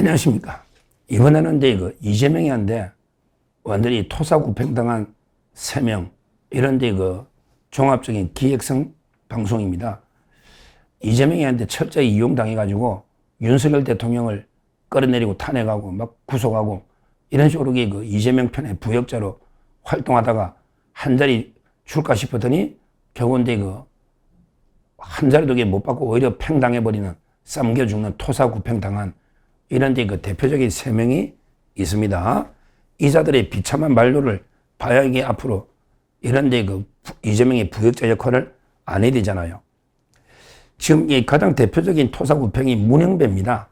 안녕하십니까. 이번에는 이제 이재명이 한데 완전히 토사구팽당한 3명 이런 데 종합적인 기획성 방송입니다. 이재명이 한테 철저히 이용당해가지고 윤석열 대통령을 끌어내리고 탄핵하고 막 구속하고 이런 식으로 이재명 편의 부역자로 활동하다가 한 자리 줄까 싶었더니 결국은 한 자리도 못 받고 오히려 팽당해버리는 쌈겨 죽는 토사구팽당한 이런 대표적인 3명이 있습니다. 이자들의 비참한 말로를 봐야 이게 앞으로 이런 이재명의 부역자 역할을 안 해야 되잖아요. 지금 가장 대표적인 토사구팽이 문형배입니다.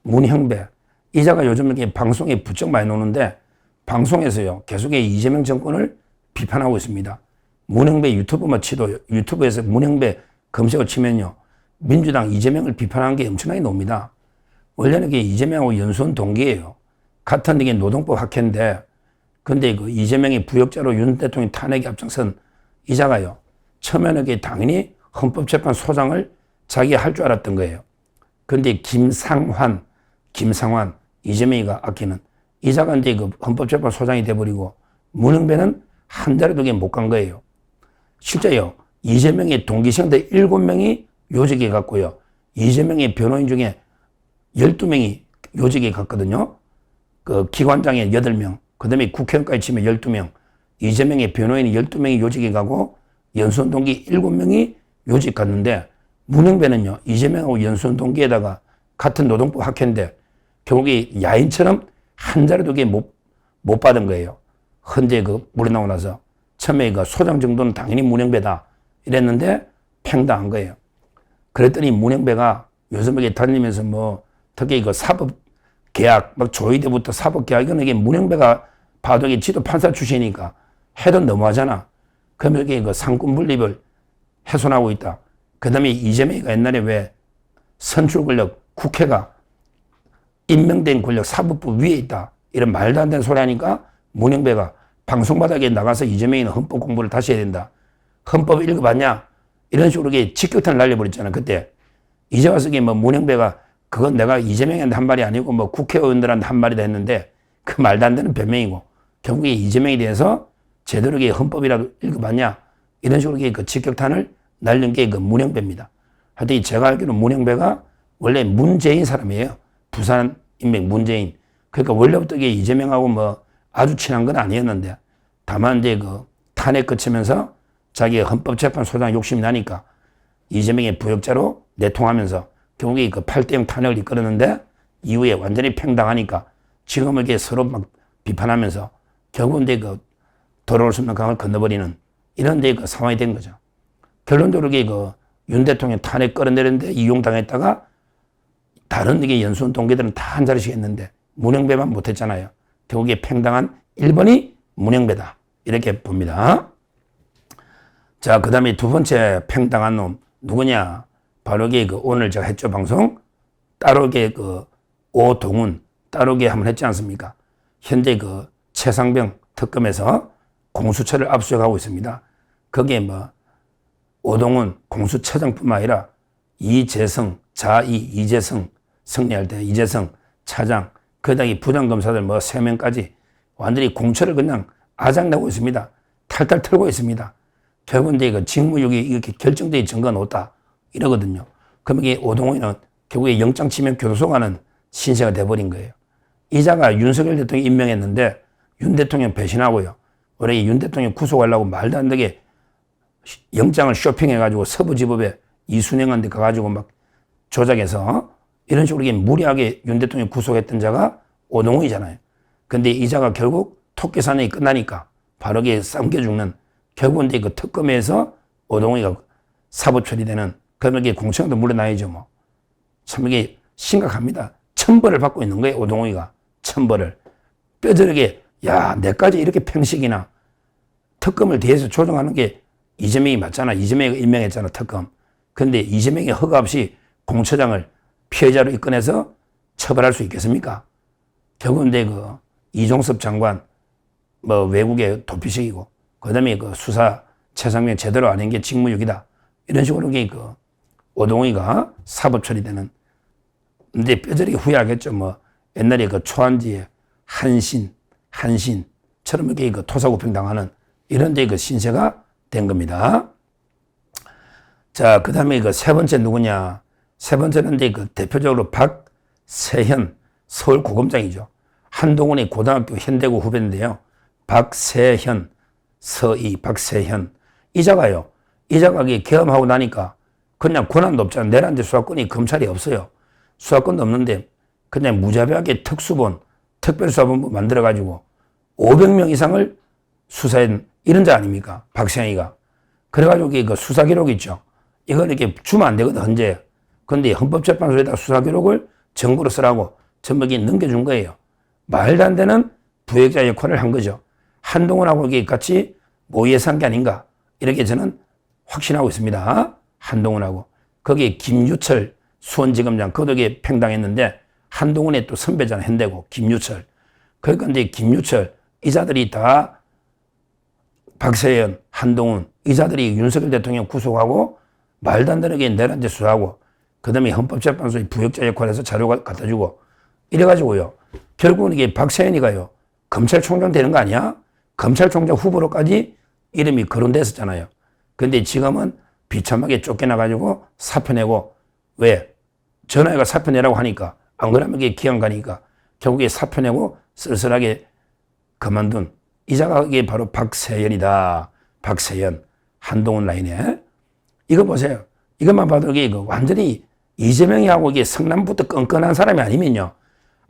문형배. 이자가 요즘 이렇게 방송에 부쩍 많이 나오는데 방송에서요 계속 이재명 정권을 비판하고 있습니다. 문형배 유튜브만 치도 유튜브에서 문형배 검색을 치면요 민주당 이재명을 비판하는 게 엄청나게 나옵니다. 원래는 이재명하고 연수원 동기예요. 같은 노동법 학회인데 근데 이재명이 부역자로 윤 대통령 탄핵에 앞장선 이자가요 처음에는 당연히 헌법재판소장을 자기가 할 줄 알았던 거예요. 근데 김상환 이재명이가 아끼는 이자가 이제 헌법재판소장이 돼버리고 문흥배는 한 자리도 못 간 거예요. 실제요 이재명의 동기생들 7명이 요직에 갔고요. 이재명의 변호인 중에 12명이 요직에 갔거든요. 기관장에 8명, 그 다음에 국회의원까지 치면 12명, 이재명의 변호인이 12명이 요직에 가고 연수원 동기 7명이 요직 갔는데 문흥배는요, 이재명하고 연수원 동기에다가 같은 노동법 학회인데 결국에 야인처럼 한 자리도 못 받은 거예요. 헌재 물이 나오고 나서 처음에 소장 정도는 당연히 문흥배다 이랬는데 팽당한 거예요. 그랬더니 문흥배가 요즘 이렇게 다니면서 특히 사법 계약, 막 조의 때부터 사법 계약, 이게 문형배가 봐도 지도 판사 출신이니까 해도 너무하잖아. 그러면 이게 상권 분립을 훼손하고 있다. 그 다음에 이재명이가 옛날에 왜 선출 권력, 국회가 임명된 권력 사법부 위에 있다. 이런 말도 안 되는 소리 하니까 문형배가 방송바닥에 나가서 이재명이는 헌법 공부를 다시 해야 된다. 헌법 읽어봤냐? 이런 식으로 직격탄을 날려버렸잖아. 그때. 이제 와서 문형배가 그건 내가 이재명한테 한 말이 아니고 국회의원들한테 한 말이다 했는데 그 말도 안 되는 변명이고 결국에 이재명에 대해서 제대로 헌법이라도 읽어봤냐 이런 식으로 직격탄을 날린 게 문형배입니다. 하여튼 제가 알기로 문형배가 원래 문재인 사람이에요. 부산 인맥 문재인. 그러니까 원래부터 이재명하고 아주 친한 건 아니었는데 다만 이제 탄핵 거치면서 자기 헌법재판소장 욕심이 나니까 이재명의 부역자로 내통하면서 결국에 8대0 탄핵을 이끌었는데 이후에 완전히 팽당하니까 지금은 서로 비판하면서 결국은 돌아올 수 없는 강을 건너버리는 이런 상황이 된 거죠. 결론적으로 윤 대통령 탄핵 끌어내렸는데 이용당했다가 다른 연수원 동기들은 다 한 자리씩 했는데 문형배만 못했잖아요. 결국에 팽당한 1번이 문형배다. 이렇게 봅니다. 자, 그 다음에 두 번째 팽당한 놈 누구냐? 바로 오늘 제가 했죠, 방송. 따로게 오동훈, 따로게 한번 했지 않습니까? 현재 최상병 특검에서 공수처를 압수하고 있습니다. 거기에 오동훈 공수처장뿐만 아니라 이재성, 이재성, 승리할 때 이재성 차장, 그다음에 부장검사들 3명까지 완전히 공처를 그냥 아작내고 있습니다. 탈탈 털고 있습니다. 결국은 이제 직무유기 이렇게 결정된 증거는 없다. 이러거든요. 그럼 이게 오동훈이는 결국에 영장치면 교도소 가는 신세가 돼버린 거예요. 이자가 윤석열 대통령이 임명했는데 윤 대통령 배신하고요. 원래 윤 대통령 구속하려고 말도 안 되게 영장을 쇼핑해가지고 서부지법에 이순영한테 가가지고 조작해서 이런 식으로 무리하게 윤 대통령 구속했던 자가 오동훈이잖아요. 근데 이자가 결국 토끼 사냥이 끝나니까 바로 쌈겨 죽는 결국은 이제 특검에서 오동훈이가 사법 처리되는 그러면 공청도 물러나야죠. 참 이게 심각합니다. 천벌을 받고 있는 거예요. 오동훈이가. 천벌을. 뼈저리게 야 내까지 이렇게 평식이나 특검을 뒤에서 조정하는 게 이재명이 맞잖아. 이재명이 임명했잖아. 특검. 근데 이재명이 허가 없이 공처장을 피해자로 입건해서 처벌할 수 있겠습니까? 결국은 이종섭 장관 외국의 도피식이고 그 다음에 수사 최상병 제대로 안 한 게 직무유기다. 이런 식으로 오동훈이가 사법 처리되는. 근데 뼈저리게 후회하겠죠. 옛날에 그 초안지에 한신처럼 이렇게 그 토사구팽당하는 이런 데 그 신세가 된 겁니다. 자, 그 다음에 그 세 번째 누구냐? 세 번째는 이제 그 대표적으로 박세현 서울고검장이죠. 한동훈의 고등학교 현대고 후배인데요. 박세현, 서희, 박세현. 이자가요. 이자가 계엄하고 나니까 그냥 권한도 없잖아. 내란죄 수사권이 검찰이 없어요. 수사권도 없는데 그냥 무자비하게 특수본, 특별수사본부 만들어가지고 500명 이상을 수사한 이런 자 아닙니까? 박세현이가. 그래가지고 그 수사 기록 있죠. 이걸 이렇게 주면 안 되거든, 헌재. 근데 헌법재판소에다 수사 기록을 정보로 쓰라고 전부 이렇게 넘겨준 거예요. 말도 안 되는 부역자 역할을 한 거죠. 한동훈하고 이게 같이 모의해서 한 게 아닌가. 이렇게 저는 확신하고 있습니다. 한동훈하고. 거기에 김유철 수원지검장, 그것도 이게 팽당했는데 한동훈의 또 선배잖아, 현대고, 김유철. 그러니까 이제 김유철, 이자들이 다 박세현, 한동훈, 이자들이 윤석열 대통령 구속하고 말도 안 되게 내란죄 수사하고 그 다음에 헌법재판소의 부역자 역할에서 자료가 갖다 주고 이래가지고요. 결국은 이게 박세현이가요. 검찰총장 되는 거 아니야? 검찰총장 후보로까지 이름이 거론됐었잖아요. 근데 지금은 비참하게 쫓겨나가지고 사표 내고 왜? 전화해가 사표 내라고 하니까 안 그러면 이게 기한 가니까 결국에 사표 내고 쓸쓸하게 그만둔 이자가 이게 바로 박세현이다. 박세현. 한동훈 라인에. 이거 보세요. 이것만 봐도 이게 완전히 이재명이하고 이게 성남부터 끈끈한 사람이 아니면요.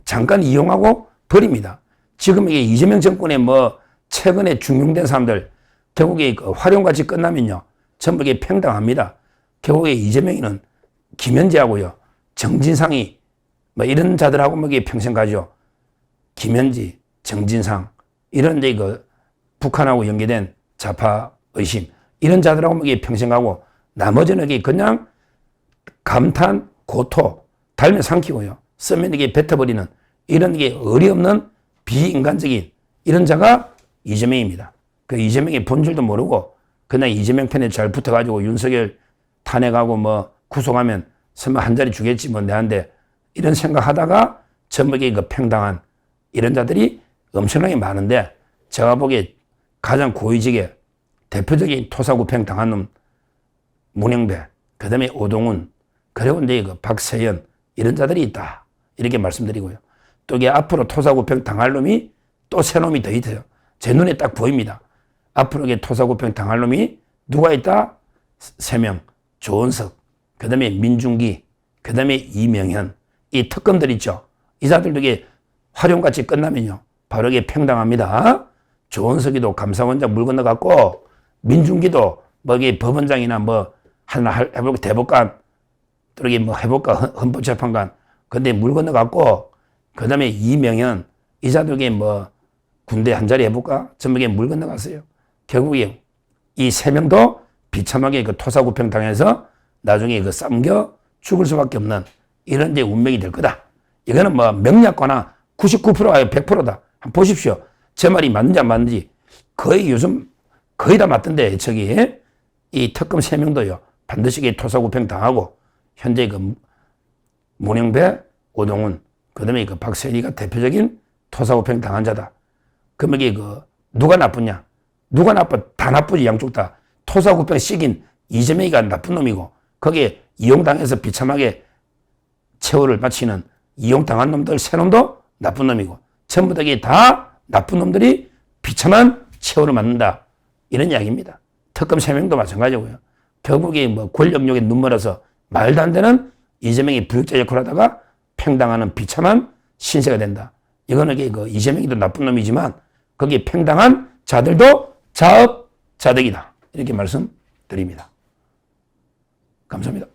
잠깐 이용하고 버립니다. 지금 이게 이재명 정권에 뭐 최근에 중용된 사람들 결국에 그 활용같이 끝나면요. 전부 이게 팽당합니다. 결국에 이재명이는 김현지하고요. 정진상이 뭐 이런 자들하고 뭐 이게 평생 가죠. 김현지, 정진상 이런 이제 그 북한하고 연계된 좌파 의심 이런 자들하고 뭐 이게 평생 가고 나머지는 이게 그냥 감탄, 고토, 달면 삼키고요. 쓰면 이게 뱉어버리는 이런 게 어리없는 비인간적인 이런 자가 이재명입니다. 그 이재명의 본질도 모르고 그냥 이재명 편에 잘 붙어가지고 윤석열 탄핵하고 뭐 구속하면 설마 한 자리 주겠지 뭐 내한테 이런 생각하다가 전부 그 팽당한 이런 자들이 엄청나게 많은데 제가 보기에 가장 고위직에 대표적인 토사구팽 당한 놈 문영배, 그 다음에 오동훈, 그리고 이제 그 박세현 이런 자들이 있다. 이렇게 말씀드리고요. 또 이게 앞으로 토사구팽 당할 놈이 또 새 놈이 더 있어요. 제 눈에 딱 보입니다. 앞으로 이게 토사구팽 당할 놈이 누가 있다? 3명. 조은석, 그 다음에 민중기, 그 다음에 이명현. 이 특검들 있죠. 이 자들도 이게 활용같이 끝나면요. 바로 이게 팽당합니다. 조은석이도 감사원장 물 건너갔고, 민중기도 뭐 이게 법원장이나 뭐 하나 해볼까, 대법관, 또 이게 뭐 해볼까, 헌법재판관. 근데 물 건너갔고, 그 다음에 이명현, 이 자들에게 뭐 군대 한 자리 해볼까? 전부 이게 물 건너갔어요. 결국에 이 3명도 비참하게 그 토사구팽 당해서 나중에 그 쌈겨 죽을 수밖에 없는 이런 데 운명이 될 거다. 이거는 뭐 명약과나 99%가 100%다. 한번 보십시오. 제 말이 맞는지 안 맞는지. 거의 요즘 거의 다 맞던데, 저기. 이 특검 3명도요. 반드시 토사구팽 당하고, 현재 그 문영배, 오동훈, 그 다음에 그 박세현이가 대표적인 토사구팽 당한 자다. 그러면 이게 그, 누가 나쁘냐? 누가 나빠? 다 나쁘지, 양쪽 다. 토사구팽 시긴 이재명이가 나쁜 놈이고, 거기에 이용당해서 비참하게 최후를 마치는 이용당한 놈들, 세 놈도 나쁜 놈이고, 전부 다 이게 다 나쁜 놈들이 비참한 최후를 맞는다. 이런 이야기입니다. 특검 3명도 마찬가지고요. 결국에 뭐 권력욕에 눈멀어서 말도 안 되는 이재명이 부역자 역할을 하다가 팽당하는 비참한 신세가 된다. 이거는 이게 그 이재명이도 나쁜 놈이지만 거기에 팽당한 자들도 자업자득이다. 이렇게 말씀드립니다. 감사합니다.